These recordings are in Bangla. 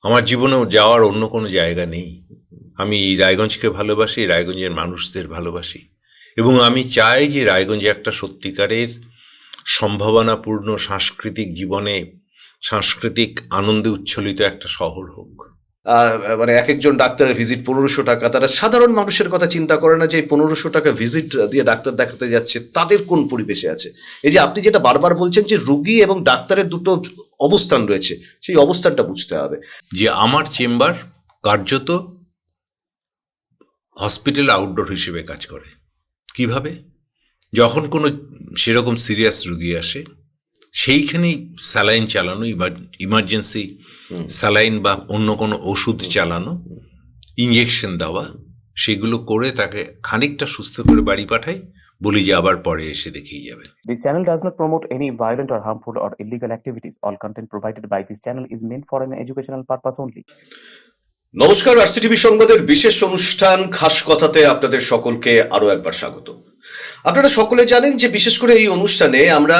আমার জীবনেও যাওয়ার অন্য কোনো জায়গা নেই। আমি এই রায়গঞ্জকে ভালোবাসি, রায়গঞ্জের মানুষদের ভালোবাসি, এবং আমি চাই যে রায়গঞ্জে একটা সত্যিকারের সম্ভাবনাপূর্ণ সাংস্কৃতিক জীবনে, সাংস্কৃতিক আনন্দে উচ্ছ্বলিত একটা শহর হোক। মানে এক একজন ডাক্তারের ভিজিট ১৫০০ টাকা, তারা সাধারণ মানুষের কথা চিন্তা করে না যে এই ১৫০০ টাকা ভিজিট দিয়ে ডাক্তার দেখাতে যাচ্ছে তাদের কোন পরিবেশে আছে। এই যে আপনি যেটা বারবার বলছেন যে রুগী এবং ডাক্তারের দুটো অবস্থান রয়েছে, সেই অবস্থানটা বুঝতে হবে। যে আমার চেম্বার কার্যত হসপিটাল আউটডোর হিসেবে কাজ করে। কিভাবে? যখন কোনো সেরকম সিরিয়াস রুগী আসে, সেইখানেই স্যালাইন চালানো, ইমার্জেন্সি স্যালাইন বা অন্য কোনো ওষুধ চালানো, ইঞ্জেকশন দেওয়া, সেগুলো করে তাকে খানিকটা সুস্থ করে বাড়ি পাঠাই, বলি যে আবার পরে এসে দেখিয়ে যাবেন। This channel does not promote any violent or harmful or illegal activities. All content provided by this channel is meant for an educational purpose only. নমস্কার, আরসিটিভি সংবাদের বিশেষ অনুষ্ঠান খাস কথাতে আপনাদের সকলকে আরো একবার স্বাগত। আপনারা সকলে জানেন যে বিশেষ করে এই অনুষ্ঠানে আমরা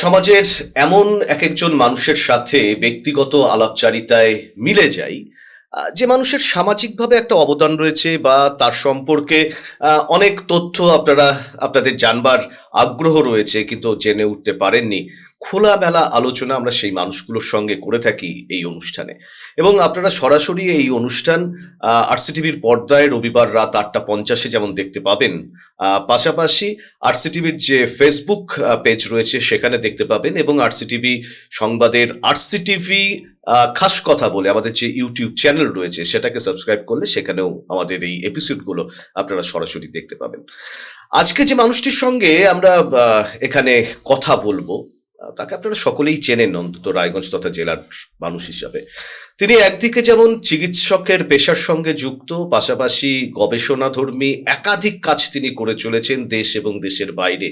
সমাজের এমন এক একজন মানুষের সাথে ব্যক্তিগত আলাপচারিতায় মিলে যাই, যে মানুষের সামাজিকভাবে একটা অবদান রয়েছে বা তার সম্পর্কে অনেক তথ্য আপনাদের জানবার আগ্রহ রয়েছে কিন্তু জেনে উঠতে পারেননি। খোলামেলা আলোচনা আমরা সেই মানুষগুলোর সঙ্গে করে থাকি এই অনুষ্ঠানে, এবং আপনারা সরাসরি এই অনুষ্ঠান আরসিটিভির পর্দায় রবিবার রাত ৮টা ৫০-এ যেমন দেখতে পাবেন, পাশাপাশি আরসিটিভির যে ফেসবুক পেজ রয়েছে সেখানে দেখতে পাবেন, এবং আরসিটিভি সংবাদের আরসিটিভি খাস কথা বলে আমাদের যে ইউটিউব চ্যানেল রয়েছে সেটাকে সাবস্ক্রাইব করলে সেখানেও আমাদের এই এপিসোডগুলো আপনারা সরাসরি দেখতে পাবেন। আজকে যে মানুষটির সঙ্গে আমরা এখানে কথা বলবো, তাকে আপনারা সকলেই চেনেন, অন্তত রায়গঞ্জ তথা জেলার মানুষ হিসাবে। তিনি একদিকে যেমন চিকিৎসকের পেশার সঙ্গে যুক্ত, পাশাপাশি গবেষণাধর্মী একাধিক কাজ তিনি করে চলেছেন দেশ এবং দেশের বাইরে।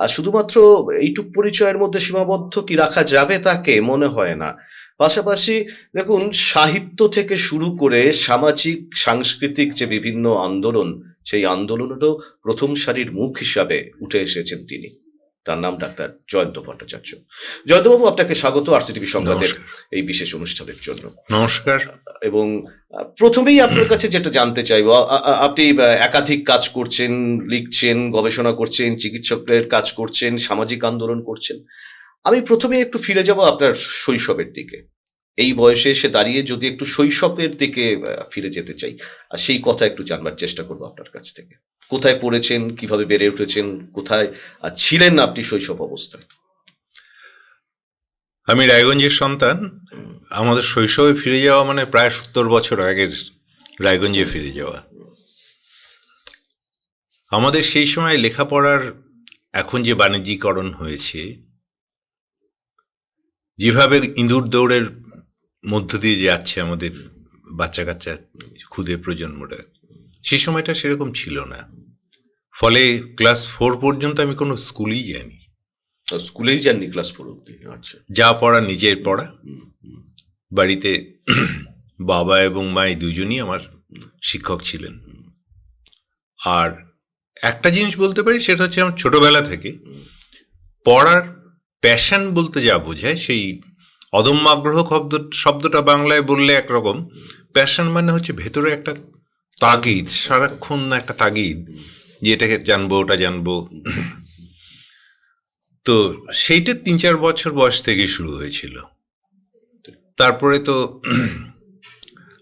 আর শুধুমাত্র এইটুক পরিচয়ের মধ্যে সীমাবদ্ধ কি রাখা যাবে তাকে? মনে হয় না। পাশাপাশি দেখুন, সাহিত্য থেকে শুরু করে সামাজিক সাংস্কৃতিক যে বিভিন্ন আন্দোলন, সেই আন্দোলনেরও প্রথম সারির মুখ হিসাবে উঠে এসেছেন তিনি। তার নাম ডাক্তার জয়ন্ত ভট্টাচার্য। জয়ন্তবাবু, আপনাকে স্বাগত আরসিটিভি সংবাদের এই বিশেষ অনুষ্ঠানের জন্য। নমস্কার। এবং প্রথমেই আপনার কাছে যেটা জানতে চাইব, আপনি একাধিক কাজ করছেন, লিখছেন, গবেষণা করছেন, চিকিৎসকের কাজ করছেন, সামাজিক আন্দোলন করছেন। আমি প্রথমে একটু ফিরে যাব আপনার শৈশবের দিকে। এই বয়সে এসে দাঁড়িয়ে যদি একটু শৈশবের দিকে ফিরে যেতে চাই, আর সেই কথা একটু জানবার চেষ্টা করবো আপনার কাছ থেকে। কোথায় পড়েছেন, কিভাবে বেড়ে উঠেছেন, কোথায় ছিলেন আপনি শৈশব অবস্থায়? আমি রায়গঞ্জের সন্তান। আমাদের শৈশবে ফিরে যাওয়া মানে প্রায় ৭০ বছর আগের রায়গঞ্জে ফিরে যাওয়া। আমাদের সেই সময় লেখাপড়ার, এখন যে বাণিজ্যিকরণ হয়েছে, যেভাবে ইঁদুর দৌড়ের মধ্য দিয়ে যাচ্ছে আমাদের বাচ্চা কাচ্চা ক্ষুদে প্রজন্মরা, সেই সময়টা সেরকম ছিল না। ফলে ক্লাস 4 পর্যন্ত আমি কোনো স্কুলেই যাইনি। স্কুলেই যাননি ক্লাস 4 অব্দি? আচ্ছা। যা পড়া নিজের পড়া। বাড়িতে বাবা এবং মা এই দুজনই আমার শিক্ষক ছিলেন। আর একটা জিনিস বলতে পারি, সেটা হচ্ছে আমার ছোটবেলা থেকে পড়ার প্যাশন বলতে যা বোঝায়, সেই অদম্য আগ্রহ শব্দটা বাংলায় বললে একরকম, প্যাশন মানে হচ্ছে ভেতরে একটা তাগিদ, সারাক্ষণ একটা তাগিদ, যে এটাকে জানবো, ওটা জানবো। তো সেইটা ৩-৪ বছর বয়স থেকে শুরু হয়েছিল। তারপরে তো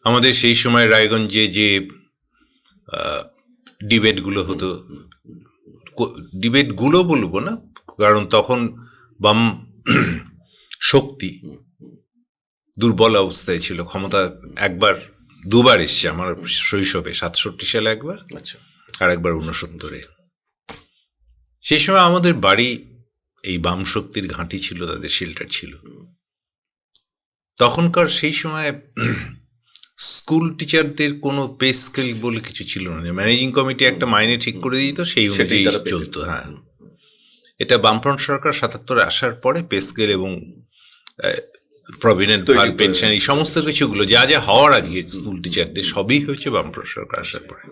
আমাদের সেই সময় রায়গঞ্জে যে ডিবেটগুলো হতো, ডিবেটগুলো বলবো না, কারণ তখন বাম শক্তি দুর্বল অবস্থায় ছিল। ক্ষমতা দুবার এসছে আমার শৈশবে, ৬৭ সালে একবার, আচ্ছা, আর একবার ৬৯-এ। সেই সময় আমাদের বাড়ি এই বাম শক্তির ঘাঁটি ছিল, তাদের শেল্টার ছিল। তখনকার সেই সময় স্কুল টিচারদের কোনো পে স্কেল বলে কিছু ছিল না। ম্যানেজিং কমিটি একটা মাইনে ঠিক করে দিত, সেই অনুযায়ী চলতো। হ্যাঁ, এটা বামফ্রন্ট সরকার ৭৭ আসার পরে পে স্কেল এবং প্রভিডেন্ট ফান্ড, পেনশন, এই সমস্ত কিছুগুলো যা যা হওয়ার আজকে স্কুল টিচারদের, সবই হয়েছে বামফ্রন্ট সরকার আসার পরে।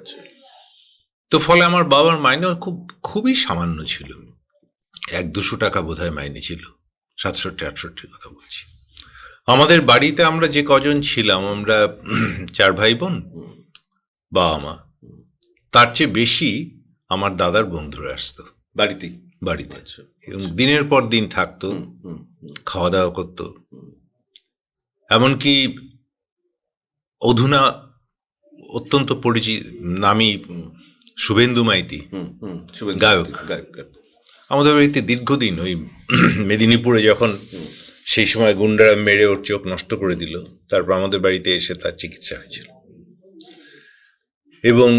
তো ফলে আমার বাবার মাইনে খুবই সামান্য ছিল, ১-২০০ টাকা বোধহয় মাইনে ছিল, ৬৭-৬৮ কথা বলছি। আমাদের বাড়িতে আমরা যে কজন ছিলাম, আমরা 4 ভাই বোন, বাবা মা। তার চেয়ে বেশি আমার দাদার বন্ধুরা আসতো বাড়িতেই? বাড়িতে, আচ্ছা। এবং দিনের পর দিন থাকতো, হুম, হুম, হুম, খাওয়া দাওয়া করতো। এমনকি অধুনা অত্যন্ত পরিচিত নামী হুম, শুভেন্দু মাইতি, হুম, হুম, শুভেন্দু গায়ক। মাইতি, গায়ক। আমাদের বাড়িতে দীর্ঘদিন ওই মেদিনীপুরে যখন সেই সময় গুন্ডারা মেরে ওর চোখ নষ্ট করে দিল, তারপর আমাদের বাড়িতে এসে তার চিকিৎসা হয়েছিল। এবং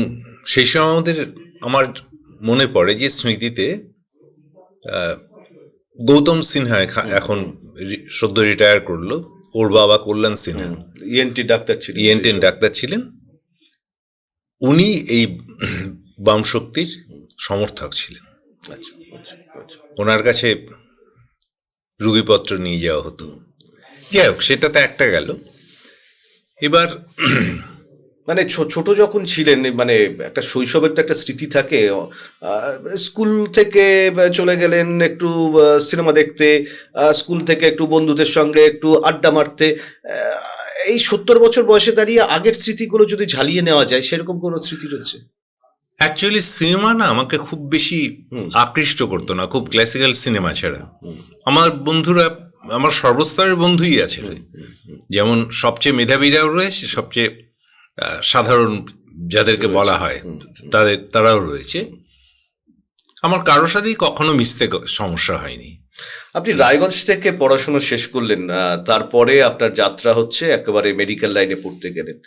সেই সময় আমার মনে পড়ে যে স্মৃতিতে গৌতম সিনহা এখন সদ্য রিটায়ার করলো, ওর বাবা কল্যাণ সিনহা ইএনটি ডাক্তার ছিলেন। ইএনটেন ডাক্তার ছিলেন। উনি এই বাম শক্তির সমর্থক ছিলেন। আচ্ছা, আচ্ছা, আচ্ছা। ওনার কাছে রুগীপত্র নিয়ে যাওয়া হতো। যাই হোক, সেটা তো একটা গেল। এবার মানে ছোট যখন ছিলেন, মানে একটা শৈশবের তো একটা স্মৃতি থাকে। স্কুল থেকে চলে গেলেন একটু সিনেমা দেখতে, স্কুল থেকে একটু বন্ধুদের সঙ্গে একটু আড্ডা মারতে। এই 70 বছর বয়সে দাঁড়িয়ে আগের স্মৃতিগুলো যদি ঝালিয়ে নেওয়া যায়, সেরকম কোনো স্মৃতি রয়েছে? অ্যাকচুয়ালি সিনেমা না আমাকে খুব বেশি আকৃষ্ট করতো না, খুব ক্লাসিক্যাল সিনেমা ছাড়া। আমার বন্ধুরা, আমার সর্বস্তরের বন্ধুই আছে, যেমন সবচেয়ে মেধাবীরাও রয়েছে, সবচেয়ে সাধারণ যাদেরকে বলা হয় তারাও রয়েছে। আমার কারোর সাথেই কখনো মিশতে সমস্যা হয়নি। আপনি রায়গঞ্জ থেকে পড়াশোনা শেষ করলেন, তারপরে আপনার যাত্রা হচ্ছে একেবারে মেডিকেল লাইনে পড়তে গেলেন।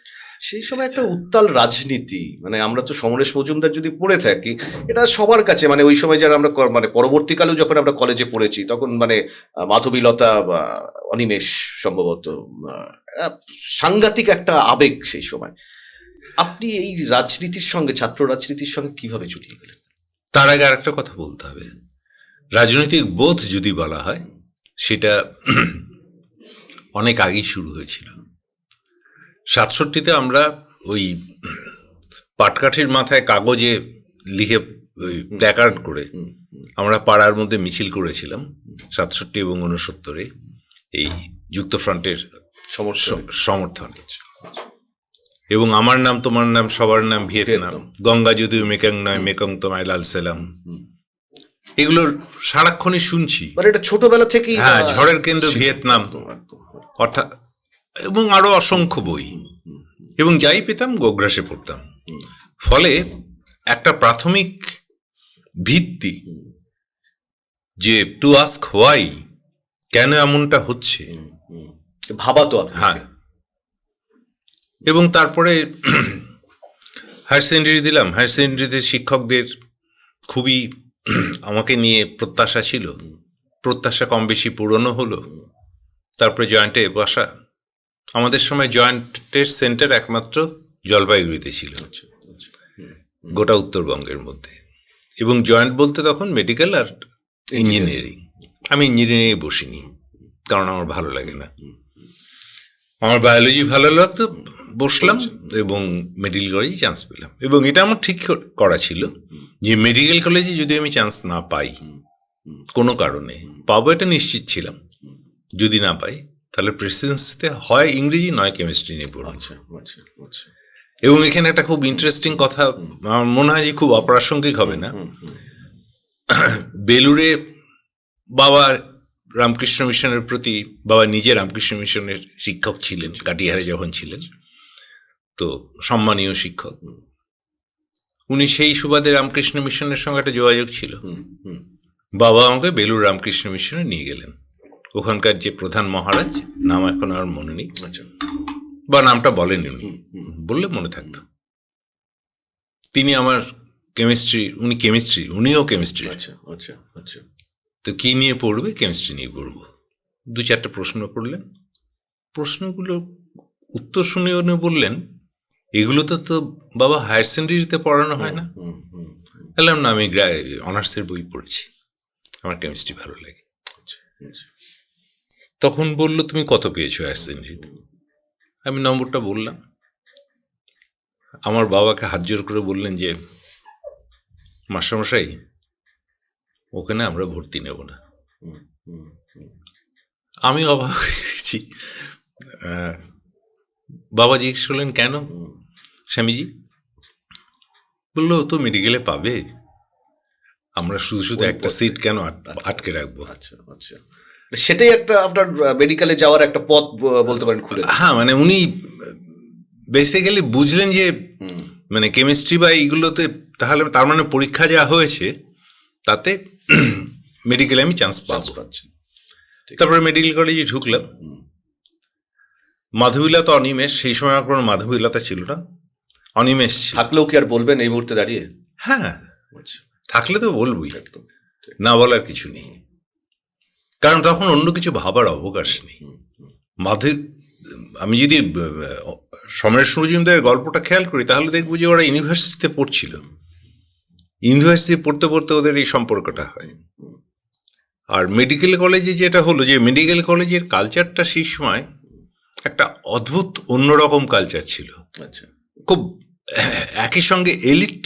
সেই সময় একটা উত্তাল রাজনীতি, মানে আমরা তো সমরেশ মজুমদার যদি পড়ে থাকি, এটা সবার কাছে, মানে ওই সময় যারা আমরা মানে পরবর্তীকালেও যখন আমরা কলেজে পড়েছি তখন মানে মাধবীলতা বা অনিমেষ সম্ভবত, সাংঘাতিক একটা আবেগ সেই সময়। আপনি এই রাজনীতির সঙ্গে, ছাত্র রাজনীতির সঙ্গে কিভাবে জড়িয়ে গেলেন? তার আগে আরেকটা কথা বলতে হবে। রাজনৈতিক বোধ যদি বলা হয়, সেটা অনেক আগেই শুরু হয়েছিল। 67-তে আমরা ওই পাটকাঠির মাথায় কাগজে লিখে ওই প্ল্যাকার্ড করে আমরা পাড়ার মধ্যে মিছিল করেছিলাম 67 এবং 69-এ এই যুক্তফ্রন্টের সমর্থনে। এবং আমার নাম তোমার নাম সবার নাম ভিয়েতনাম, গঙ্গা যদিও মেকং নয় মেকং তোমায় লাল সালাম, এগুলো সারাক্ষণই শুনছি। মানে এটা ছোটবেলা থেকেই, হ্যাঁ, ঝড়ের কেন্দ্র ভিয়েতনাম, অর্থাৎ, এবং আরো অসংখ্য বই। এবং যাই পেতাম গোগ্রাসে পড়তাম। ফলে একটা প্রাথমিক ভিত্তি যে টু আস্ক হোয়াই, কেন এমনটা হচ্ছে, ভাবাতো। হ্যাঁ। এবং তারপরে হায়ার সেকেন্ডারি দিলাম। হায়ার সেকেন্ডারিতে শিক্ষকদের খুবই আমাকে নিয়ে প্রত্যাশা ছিল, প্রত্যাশা কম বেশি পূরণও হলো। তারপরে জয়েন্টে বসা। আমাদের সময় জয়েন্টের সেন্টার একমাত্র জলপাইগুড়িতে ছিল, গোটা উত্তরবঙ্গের মধ্যে। এবং জয়েন্ট বলতে তখন মেডিকেল আর ইঞ্জিনিয়ারিং। আমি ইঞ্জিনিয়ারিংয়ে বসিনি, কারণ আমার ভালো লাগে না। আমার বায়োলজি ভালো লাগতো, বসলাম এবং মেডিকেল কলেজে চান্স পেলাম। এবং এটা আমার ঠিক করা ছিল যে মেডিকেল কলেজে যদি আমি চান্স না পাই কোনো কারণে, পাবো এটা নিশ্চিত ছিলাম। যদি না পাই তাহলে প্রেসিডেন্সিতে হয় ইংরেজি নয় কেমিস্ট্রি নিয়ে পড়ব। এবং এখানে একটা খুব ইন্টারেস্টিং কথা, আমার মনে হয় যে খুব অপ্রাসঙ্গিক হবে না। বেলুড়ে বাবা রামকৃষ্ণ মিশনের প্রতি, বাবা নিজে রামকৃষ্ণ মিশনের শিক্ষক ছিলেন কাটিহারে যখন ছিলেন, তো সম্মানীয় শিক্ষক উনি। সেই সুবাদে রামকৃষ্ণ মিশনের সঙ্গে একটা যোগাযোগ ছিল। বাবা আমাকে বেলুড় রামকৃষ্ণ মিশনে নিয়ে গেলেন। ওখানকার যে প্রধান মহারাজ, নাম এখন আর মনে নেই, বা নামটা বলেনি, বললে মনে থাকতো। তিনি আমার উনিও কেমিস্ট্রি। তো কি নিয়ে পড়বে? কেমিস্ট্রি নিয়ে পড়বো। 2-4টা প্রশ্ন করলেন। প্রশ্নগুলো উত্তর শুনে উনি বললেন, এগুলো তো বাবা হায়ার সেকেন্ডারিতে পড়ানো হয় না। বললাম না, আমি অনার্সের বই পড়ছি, আমার কেমিস্ট্রি ভালো লাগে। তখন বলল, তুমি কত পেয়েছো হায়ার সেকেন্ডারিতে? আমি নম্বরটা বললাম। আমার বাবাকে হাত জোর করে বললেন যে, মাস্টারমশাই, ওখানে আমরা ভর্তি নেব না, আমি অবাক হয়ে গেছি। বাবা জিজ্ঞেস করলেন, কেন স্বামীজি? বললো, তো মেডিকেলে পাবে, আমরা শুধু শুধু একটা সিট কেন আটকে রাখবো? আচ্ছা আচ্ছা, সেটাই একটা আপনার মেডিকেলে যাওয়ার একটা পথ বলতে পারেন খুলে। হ্যাঁ, মানে উনি বেসিক্যালি বুঝলেন যে মানে কেমিস্ট্রি বা এইগুলোতে তাহলে তার মানে পরীক্ষা যা হয়েছে তাতে মেডিকেলে আমি চান্স পাচ্ছি। তারপরে মেডিকেল কলেজে ঢুকলাম। মাধবীলতা অনিমেষ, সেই সময় আর কোনো মাধবীলতা ছিল না, অনিমেষ থাকলেও কি আর বলবেন এই মুহূর্তে দাঁড়িয়ে? হ্যাঁ, থাকলে তো বলবই, না বলার কিছু নেই, কারণ তখন অন্য কিছু ভাবার অবকাশ নেই। আমি যদি সমরেশ মজুমদারের গল্পটা খেয়াল করি তাহলে দেখবো যে ওরা ইউনিভার্সিটিতে পড়ছিল, ইউনিভার্সিটি পড়তে পড়তে ওদের এই সম্পর্কটা হয়। আর মেডিকেল কলেজে যেটা হলো যে মেডিকেল কলেজের কালচারটা সেই সময় একটা অদ্ভুত অন্যরকম কালচার ছিল। আচ্ছা, খুব একই সঙ্গে এলিট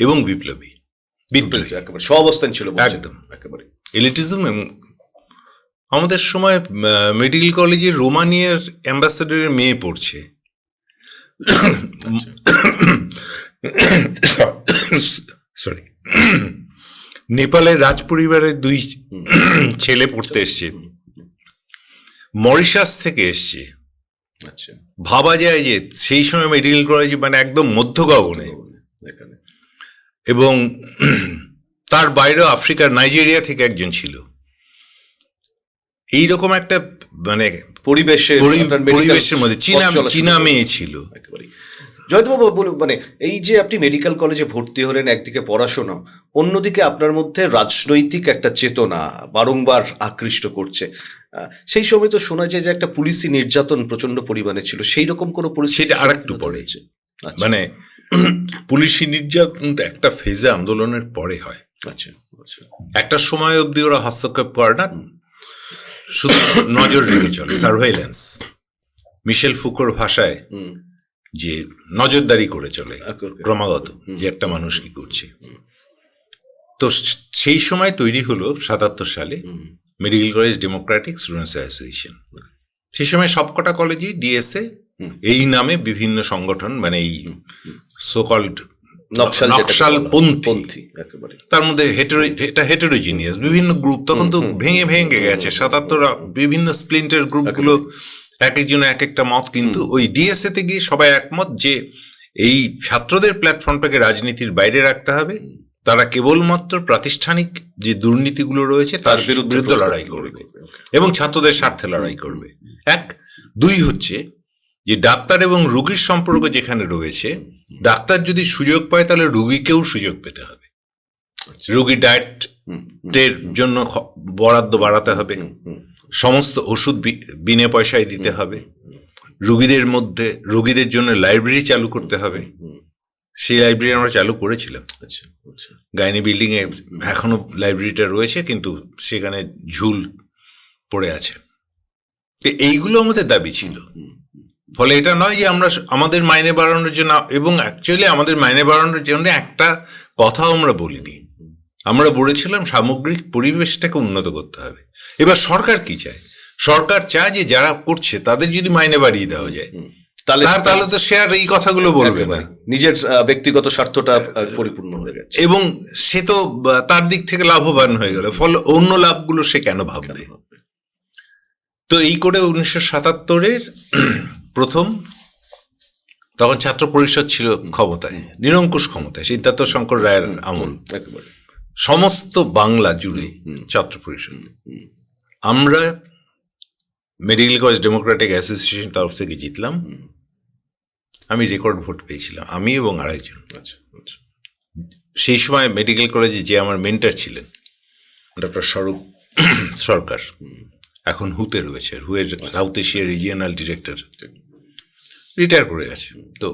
এবং বিপ্লবী, বিদ্রোহী একেবারে সহাবস্থান ছিল একদম, একেবারে এলিটিজম। এবং আমাদের সময় মেডিকেল কলেজে রোমানিয়ার অ্যাম্বাসেডরের মেয়ে পড়ছে, সরি, নেপালের রাজ পরিবারের 2 ছেলে পড়তে এসছে, মরিশাস থেকে এসছে। আচ্ছা, ভাবা যায় যে সেই সময় মেডিকেল কলেজ মানে একদম মধ্য গগনে। এবং তার বাইরেও আফ্রিকার নাইজেরিয়া থেকে একজন ছিল। এইরকম একটা মানে পরিবেশের মধ্যে চীনা মেয়ে ছিল। জয়ন্তবাবু বলুন, মানে এই যে আপনি মেডিকেল কলেজে ভর্তি হলেন, একদিকে পড়াশোনা, অন্যদিকে আপনার মধ্যে রাজনৈতিক একটা চেতনা বারংবার আকৃষ্ট করছে। সেই সময় তো শোনা যায় যে একটা পুলিশি নির্যাতন প্রচন্ড পরিমাণে ছিল, সেই রকম কোনো পরিস্থিতি? সেটা আরেকটু পরে, মানে পুলিশি নির্যাতন একটা ফেজে আন্দোলনের পরে হয়। আচ্ছা আচ্ছা, একটা সময় অবধি ওরা হস্তক্ষেপ করে না, শুধু নজর রেখে চলে, সার্ভেইলেন্স, মিশেল ফুকোর ভাষায় যে নজরদারি করে চলে ক্রমাগত যে একটা মানুষ কি করছে। তো সেই সময় তৈরি হলো 77 সালে medical college Democratic students association. সেই সময় সবকটা কলেজই ডিএসএ এই নামে বিভিন্ন সংগঠন, মানে এই সোকল্ড নকশালপন্থী, তার মধ্যে হেটেরোজিনিয়াস বিভিন্ন গ্রুপ, তখন তো ভেঙে ভেঙে গেছে 77 বিভিন্ন স্প্লিন্টার গ্রুপগুলো, এক একজন এক একটা মত। কিন্তু ওই ডিএসএ তে গিয়ে সবাই একমত যে এই ছাত্রদের প্ল্যাটফর্মটাকে রাজনীতির বাইরে রাখতে হবে, তারা কেবলমাত্র প্রাতিষ্ঠানিক যে দুর্নীতিগুলো রয়েছে তার বিরুদ্ধে লড়াই করবে এবং ছাত্রদের স্বার্থে লড়াই করবে। 1, 2 হচ্ছে যে ডাক্তার এবং রোগীর সম্পর্ক যেখানে রয়েছে, ডাক্তার যদি সুযোগ পায় তাহলে রোগীকেও সুযোগ পেতে হবে, রোগীর ডায়েটের জন্য বরাদ্দ বাড়াতে হবে, সমস্ত ওষুধ বিনা পয়সায় দিতে হবে, রোগীদের জন্য লাইব্রেরি চালু করতে হবে। সেই লাইব্রেরি আমরা চালু করেছিলাম গাইনি বিল্ডিং এ, এখনো লাইব্রেরিটা রয়েছে কিন্তু সেখানে ঝুল পড়ে আছে। এইগুলো আমাদের দাবি ছিল। ফলে এটা নয় যে আমরা আমাদের মাইনে বাড়ানোর জন্য, এবং অ্যাকচুয়ালি আমাদের মাইনে বাড়ানোর জন্য একটা কথাও আমরা বলিনি, আমরা বলেছিলাম সামগ্রিক পরিবেশটাকে উন্নত করতে হবে। এবার সরকার কি চায়? সরকার চায় যে যারা করছে তাদের যদি মাইনে বাড়িয়ে দেওয়া যায় তাহলে তো সে আর এই কথাগুলো বলবে না, নিজের ব্যক্তিগত স্বার্থটা পরিপূর্ণ হয়ে গেছে এবং সে তো তার দিক থেকে লাভবান হয়ে গেল, ফলে অন্য লাভগুলো সে কেন ভাববে? তো এই করে 1977-এর প্রথম, তখন ছাত্র পরিষদ ছিল ক্ষমতায়, নিরঙ্কুশ ক্ষমতায়, সিদ্ধার্থ শঙ্কর রায়ের আমল, সমস্ত বাংলা জুড়ে ছাত্র পরিষদ। আমরা মেডিকেল কলেজ ডেমোক্রেটিক অ্যাসোসিয়েশন তরফ থেকে জিতলাম। আমি রেকর্ড ভোট পেয়েছিলাম, আমি এবং আরেকজন। সেই সময় মেডিকেল কলেজে যে আমার মেন্টর ছিলেন ডক্টর স্বরূপ সরকার, এখন হুতে রয়েছে, হুয়ের south Asia regional director, retire করে গেছে। তো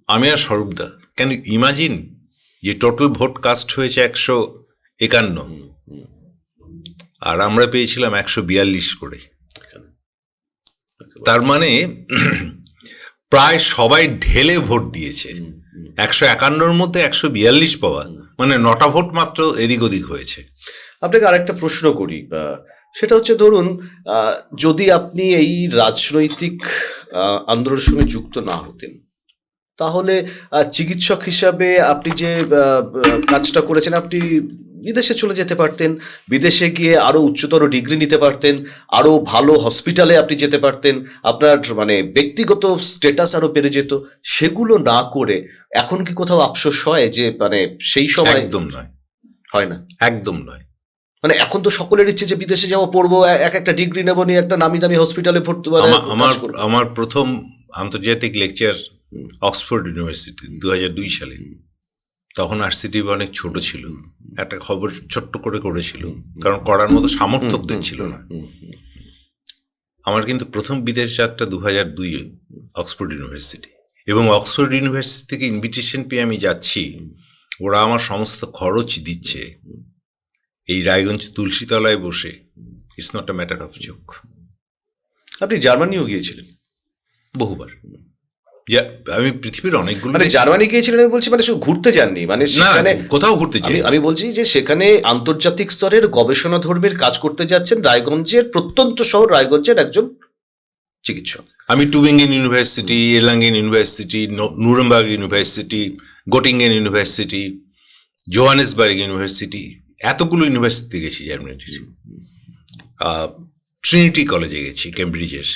আমি আর স্বরূপদা, ক্যান ইউ ইমাজিন যে টোটাল ভোট কাস্ট হয়েছে 151, আর আমরা পেয়েছিলাম 142 করে। তার মানে প্রায় সবাই ঢেলে ভোট দিয়েছে। 151-র মধ্যে 142 পাওয়া মানে 9টা ভোট মাত্র এদিক ওদিক হয়েছে। আপনাকে আরেকটা প্রশ্ন করি, সেটা হচ্ছে ধরুন যদি আপনি এই রাজনৈতিক আন্দোলনের সঙ্গে যুক্ত না হতেন, তাহলে চিকিৎসক হিসাবে আপনি যে কাজটা করেছেন, আপনি বিদেশে চলে যেতে পারতেন। বিদেশে গিয়ে আরো উচ্চতর ডিগ্রি নিতে পারতেন, আরো ভালো হসপিটালে আপনি যেতে পারতেন, আপনার মানে ব্যক্তিগত স্ট্যাটাস আরো বেড়ে যেত। সেগুলো না করে এখন কি কোথাও আফসোস হয় যে মানে সেই সময়? একদম নয়, হয় না। একদম নয়। মানে এখন তো সকলের ইচ্ছে যে বিদেশে যাবো, পড়বো, এক একটা ডিগ্রি নেবো, নিয়ে একটা নামি দামি হসপিটালে ভর্তি মানে আমার কাজ করবো। আমার প্রথম আন্তর্জাতিক লেকচার অক্সফোর্ড ইউনিভার্সিটি 2002 সালে। তখন আরসিটি অনেক ছোট ছিল, একটা খবর ছোট্ট করে করেছিল, কারণ করার মতো সামর্থ্যদের ছিল না। আমার কিন্তু প্রথম বিদেশ যাত্রা 2002 অক্সফোর্ড ইউনিভার্সিটি, এবং অক্সফোর্ড ইউনিভার্সিটি থেকে ইনভিটেশন পেয়ে আমি যাচ্ছি। ওরা আমার সমস্ত খরচ দিচ্ছে, এই রায়গঞ্জ তুলসীতলায় বসে। It's not a matter of joke. আপনি জার্মানিও গিয়েছিলেন? বহুবার। আমি পৃথিবীর অনেকগুলো মানে জার্মানি গিয়েছিলেন আমি বলছি, মানে শুধু ঘুরতে যাননি, মানে না, সেখানে কোথাও ঘুরতে যাই। আমি বলছি যে সেখানে আন্তর্জাতিক স্তরের গবেষণা ধর্মীর কাজ করতে যাচ্ছেন, রায়গঞ্জের প্রত্যন্ত শহর রায়গঞ্জের একজন চিকিৎসক। আমি Tubingen university, Erlangen university, Nuremberg university, Gottingen university, Johannesburg university, এতগুলো ইউনিভার্সিটি গেছি জার্মানির। ট্রিনিটি কলেজে গেছি, কেমব্রিজের।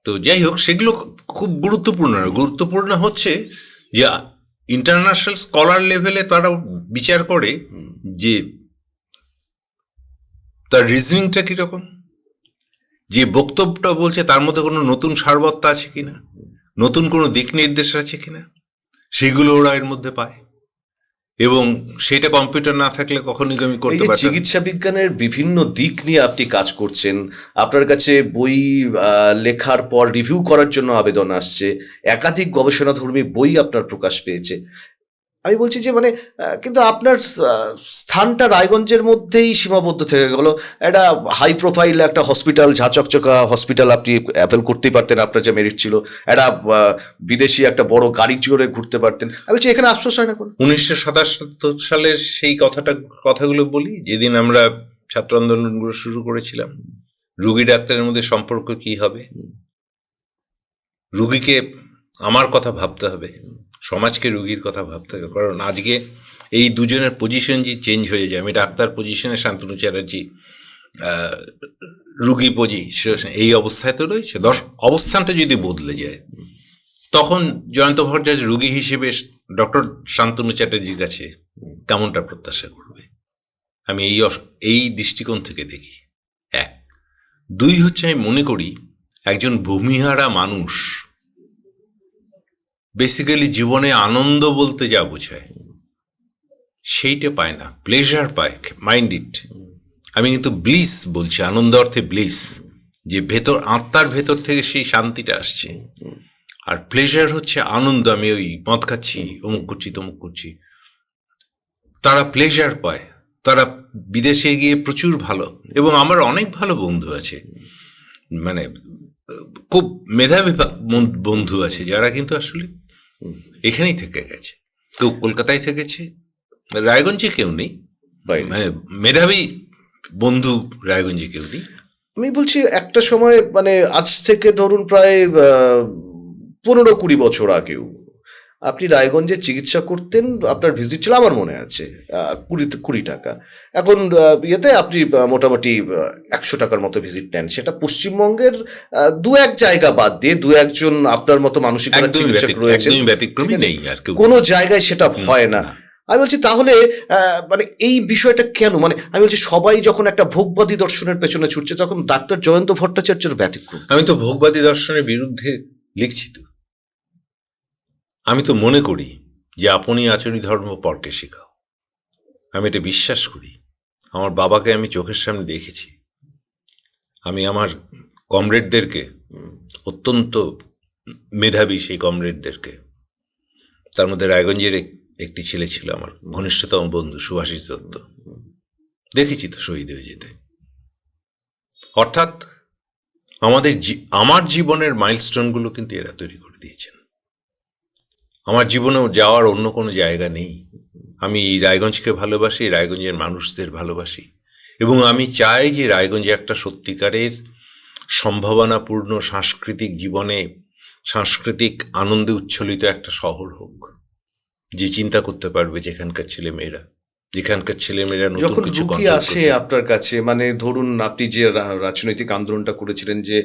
তো যাই হোক, সেগুলো খুব গুরুত্বপূর্ণ। গুরুত্বপূর্ণ হচ্ছে যে ইন্টারন্যাশনাল স্কলার লেভেলে তারা বিচার করে যে তার রিজনিংটা কীরকম, যে বক্তব্যটা বলছে তার মধ্যে কোনো নতুন সারবত্তা আছে কিনা, নতুন কোনো দিক নির্দেশ আছে কিনা, সেগুলো ওরা এর মধ্যে পায়। এবং সেটা কম্পিউটার না থাকলে কখনোই আমি করতে পারতাম। চিকিৎসা বিজ্ঞানের বিভিন্ন দিক নিয়ে আপনি কাজ করছেন, আপনার কাছে বই লেখার পর রিভিউ করার জন্য আবেদন আসছে, একাধিক গবেষণাধর্মী বই আপনার প্রকাশ পেয়েছে। আমি বলছি যে মানে কিন্তু আপনার স্থানটা রায়গঞ্জের মধ্যেই সীমাবদ্ধ থেকে গেল। একটা হাই প্রোফাইল একটা হসপিটাল, ঝাঁচকচকা হসপিটাল আপনি অ্যাপেল করতেই পারতেন, আপনার যে মেরিট ছিল। একটা বিদেশি একটা বড় গাড়ি চড়ে ঘুরতে পারতেন। আমি বলছি এখানে আফসোস হয় না কোনো? 1977 সালের সেই কথাগুলো বলি, যেদিন আমরা ছাত্র আন্দোলনগুলো শুরু করেছিলাম। রুগী ডাক্তারের মধ্যে সম্পর্ক কি হবে, রুগীকে আমার কথা ভাবতে হবে, সমাজকে রুগীর কথা ভাবতে হবে। কারণ আজকে এই দুজনের পজিশন যে চেঞ্জ হয়ে যায়, আমি ডাক্তার পজিশনে, শান্তনু চ্যাটার্জি রুগী পজিশন, এই অবস্থায় তো রয়েছে। অবস্থানটা যদি বদলে যায়, তখন জয়ন্ত ভট্টাচার্য রুগী হিসেবে ডক্টর শান্তনু চ্যাটার্জির কাছে কেমনটা প্রত্যাশা করবে? আমি এই দৃষ্টিকোণ থেকে দেখি। 1, 2 হচ্ছে, আমি মনে করি একজন ভূমিহারা মানুষ বেসিক্যালি জীবনে আনন্দ বলতে যা বোঝায় সেইটা পায় না, প্লেজার পায়, মাইন্ড ইট। আমি কিন্তু ব্লিস বলছি, আনন্দ অর্থে ব্লিস, যে ভেতর আত্মার ভেতর থেকে সেই শান্তিটা আসছে। আর প্লেজার হচ্ছে আনন্দ, আমি ওই মদ খাচ্ছি, অমুক করছি, তমুক করছি। তারা প্লেজার পায়, তারা বিদেশে গিয়ে প্রচুর ভালো, এবং আমার অনেক ভালো বন্ধু আছে, মানে খুব মেধাবী বন্ধু আছে, যারা কিন্তু আসলে এখানেই থেকে গেছে। কেউ কলকাতায় থেকেছে, রায়গঞ্জে কেউ নেই, মানে মেধাবী বন্ধু রায়গঞ্জে কেউ নেই। আমি বলছি একটা সময়, মানে আজ থেকে ধরুন প্রায় 15-20 বছর আগেও আপনি রায়গঞ্জে চিকিৎসা করতেন, আপনার ভিজিট ছিল আমার মনে আছে 20 টাকা। এখন ইয়েতে আপনি মোটামুটি 100 টাকার মতো ভিজিট নেন। সেটা পশ্চিমবঙ্গের 2-1 জায়গা বাদ দিয়ে, 2-1 জন আপনার মতো মানসিকতা চিকিৎসক রয়েছে, কোনো জায়গায় সেটা হয় না। আমি বলছি তাহলে মানে এই বিষয়টা কেন? মানে আমি বলছি সবাই যখন একটা ভোগবাদী দর্শনের পেছনে ছুটছে, তখন ডাক্তার জয়ন্ত ভট্টাচার্যের ব্যতিক্রম। আমি তো ভোগবাদী দর্শনের বিরুদ্ধে লিখছি তো। আমি তো মনে করি যে আপনি আচরি ধর্ম পরকে শেখাও। আমি এটা বিশ্বাস করি। আমার বাবাকে আমি চোখের সামনে দেখেছি। আমি আমার কমরেডদেরকে, অত্যন্ত মেধাবী সেই কমরেডদেরকে, তার মধ্যে রায়গঞ্জের একটি ছেলে ছিল আমার ঘনিষ্ঠতম বন্ধু, সুভাষিস দত্ত, দেখেছি তো শহীদ হয়ে যেতে। অর্থাৎ আমার জীবনের মাইলস্টোনগুলো কিন্তু এরা তৈরি করে দিয়েছেন। আমার জীবনেও যাওয়ার অন্য কোনো জায়গা নেই। আমি এই রায়গঞ্জকে ভালোবাসি, রায়গঞ্জের মানুষদের ভালোবাসি, এবং আমি চাই যে রায়গঞ্জে একটা সত্যিকারের সম্ভাবনাপূর্ণ সাংস্কৃতিক জীবনে, সাংস্কৃতিক আনন্দে উচ্ছ্বলিত একটা শহর হোক, যে চিন্তা করতে পারবে যেখানকার ছেলেমেয়েরা নতুন যখন কিছু রুগী control আসে করবে। আপনার কাছে, মানে ধরুন আপনি যে রাজনৈতিক আন্দোলনটা করেছিলেন, যে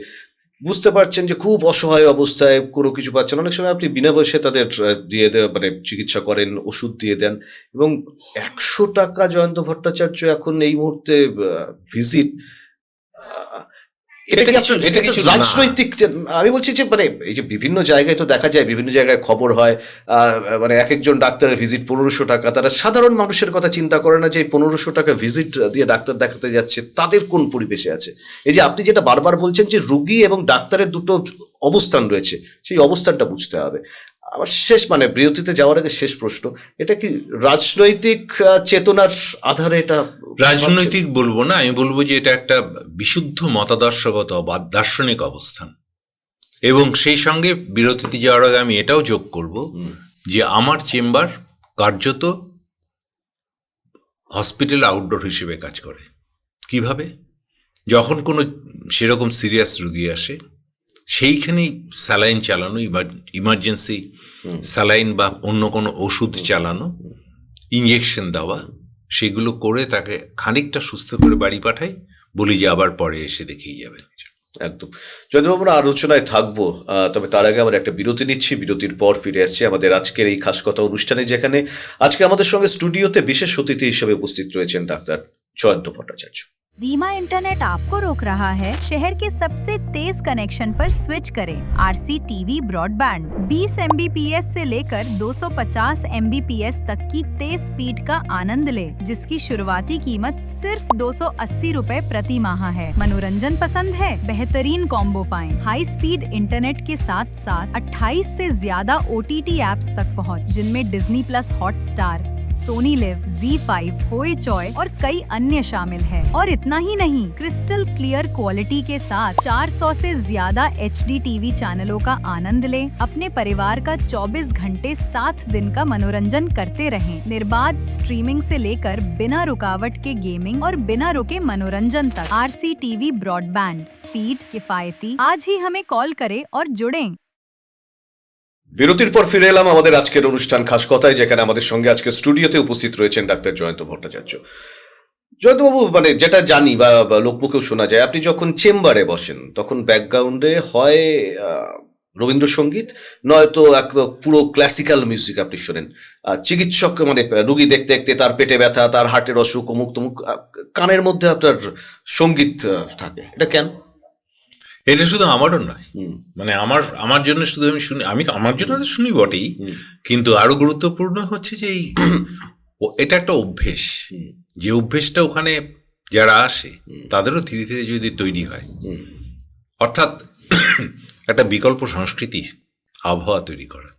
বুঝতে পারছেন যে খুব অসহায় অবস্থায়, কোনো কিছু পাচ্ছেন, অনেক সময় আপনি বিনা পয়সায় তাদের দিয়ে দেন, মানে চিকিৎসা করেন, ওষুধ দিয়ে দেন, এবং 100 টাকা জয়ন্ত ভট্টাচার্য এখন এই মুহূর্তে ভিজিট, এটা এটা কি কিছু- আপনার, এটা এটা কিছু কিছু না। রাজনৈতিক আমি বলছি যে মানে এই যে বিভিন্ন জায়গায় তো দেখা যায়, বিভিন্ন জায়গায় খবর হয়, মানে এক একজন ডাক্তারের ভিজিট 1500 টাকা, তারা সাধারণ মানুষের কথা চিন্তা করে না যে এই 1500 টাকা ভিজিট দিয়ে ডাক্তার দেখাতে যাচ্ছে তাদের কোন পরিবেশে আছে। এই যে আপনি যেটা বারবার বলছেন যে রুগী এবং ডাক্তারের দুটো অবস্থান রয়েছে, সেই অবস্থানটা বুঝতে হবে। আমার শেষ, মানে বিরতিতে যাওয়ার আগে শেষ প্রশ্ন, এটা কি রাজনৈতিক চেতনার আধারে এটা রাজনৈতিক বলবো না, আমি বলবো যে এটা একটা বিশুদ্ধ মতাদর্শগত বা দার্শনিক অবস্থান। এবং সেই সঙ্গে বিরতিতে যাওয়ার আগে আমি এটাও যোগ করব যে আমার চেম্বার কার্যত হসপিটাল আউটডোর হিসেবে কাজ করে। কিভাবে? যখন কোনো সেরকম সিরিয়াস রুগী আসে, সেইখানেই স্যালাইন চালানো, ইমার্জেন্সি স্যালাইন বা অন্য কোনো ওষুধ চালানো, ইঞ্জেকশন দেওয়া, সেগুলো করে তাকে খানিকটা সুস্থ করে বাড়ি পাঠাই, বলি যে আবার পরে এসে দেখিয়ে যাবেন। একদম। জয়দেববাবু, আমরা আলোচনায় থাকবো, তবে তার আগে আমরা একটা বিরতি নিচ্ছি। বিরতির পর ফিরে আসছি আমাদের আজকের এই খাস কথা অনুষ্ঠানে, যেখানে আজকে আমাদের সঙ্গে স্টুডিওতে বিশেষ অতিথি হিসেবে উপস্থিত রয়েছেন ডাক্তার জয়ন্ত ভট্টাচার্য। धीमा इंटरनेट आपको रोक रहा है? शहर के सबसे तेज कनेक्शन पर स्विच करें। आरसी टीवी ब्रॉडबैंड 20 Mbps से लेकर 250 Mbps तक की तेज स्पीड का आनंद ले, जिसकी शुरुआती कीमत सिर्फ 280 रुपए प्रति माह है। मनोरंजन पसंद है? बेहतरीन कॉम्बो पाएं। हाई स्पीड इंटरनेट के साथ साथ 28 से ज्यादा OTT एप्स तक पहुंच, जिनमें Disney plus, Hotstar, Sony Liv, ZEE5, होए चॉय और कई अन्य शामिल है। और इतना ही नहीं, क्रिस्टल क्लियर क्वालिटी के साथ 400 से ज्यादा HD टीवी चैनलों का आनंद लें। अपने परिवार का 24 घंटे 7 दिन का मनोरंजन करते रहें। निर्बाध स्ट्रीमिंग से लेकर बिना रुकावट के गेमिंग और बिना रुके मनोरंजन तक। RC टीवी ब्रॉडबैंड, स्पीड किफायती। आज ही हमें कॉल करें और जुड़ें। বিরতির পর ফিরে এলাম আমাদের আজকের অনুষ্ঠান খাস কথায়, যেখানে আমাদের সঙ্গে আজকে স্টুডিওতে উপস্থিত রয়েছেন ডাক্তার জয়ন্ত ভট্টাচার্য। জয়ন্তবাবু, মানে যেটা জানি বা লোকমুখেও শোনা যায়, আপনি যখন চেম্বারে বসেন তখন ব্যাকগ্রাউন্ডে হয় রবীন্দ্রসঙ্গীত, নয়তো এক পুরো ক্লাসিক্যাল মিউজিক আপনি শোনেন। চিকিৎসক, মানে রুগী দেখতে দেখতে তার পেটে ব্যথা, তার হার্টের অসুখ, অমুক তমুক, কানের মধ্যে আপনার সঙ্গীত থাকে, এটা কেন? এটা শুধু আমারও নয়, মানে আমার জন্য শুধু আমি শুনি, আমি তো আমার জন্য তো শুনি বটেই, কিন্তু আরো গুরুত্বপূর্ণ হচ্ছে যে এটা একটা অভ্যেস, যে অভ্যেসটা ওখানে যারা আসে তাদেরও ধীরে ধীরে যদি তৈরি হয়, অর্থাৎ একটা বিকল্প সংস্কৃতি আবহাওয়া তৈরি করা।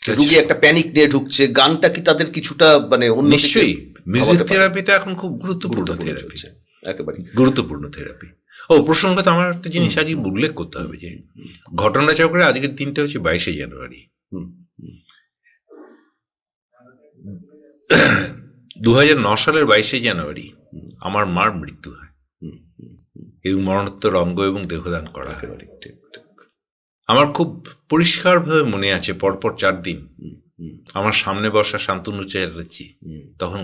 রুগী একটা প্যানিক নিয়ে ঢুকছে, গানটা কি তাদের কিছুটা মানে অন্য নিশ্চয়ই মিউজিক থেরাপিটা এখন খুব গুরুত্বপূর্ণ থেরাপি, একেবারে গুরুত্বপূর্ণ থেরাপি। ও প্রসঙ্গত আমার একটা জিনিস আজকে উল্লেখ করতে হবে, যে ঘটনাচক্রে আজকের দিনটা হচ্ছে 22শে জানুয়ারি। 2009 সালের 22শে জানুয়ারি আমার মার মৃত্যু হয় এবং মরণোত্তর অঙ্গ এবং দেহদান করা হয়। আমার খুব পরিষ্কারভাবে মনে আছে, পরপর 4 দিন আমার সামনে বসা শান্তনু চ্যাটার্জি, তখন